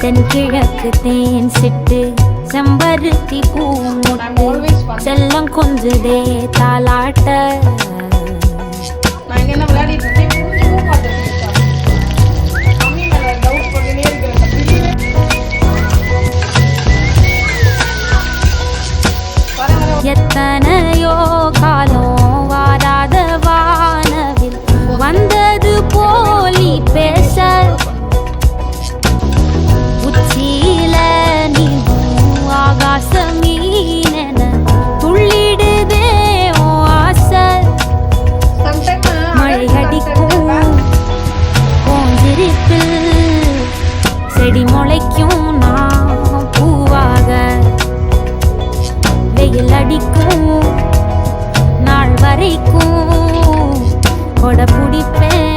தென்கிழக்கு தேன் சிட்டு செம்பருத்தி பூ முட்டு செல்லம் கொஞ்சதே தாலாட்ட எத்தனையோ காலம் வாராத வானவில் வந்தது போலி பேச உச்சியில நீவும் ஆகாச மீனென துள்ளிடுதே ஆசை மழை அடிக்கும் போஞ்சிருப்பில் செடி முளைக்கும் நான் பூவாக வெயில் அடிக்கும் நாள் வரைக்கும் கொடை பிடிப்பேன்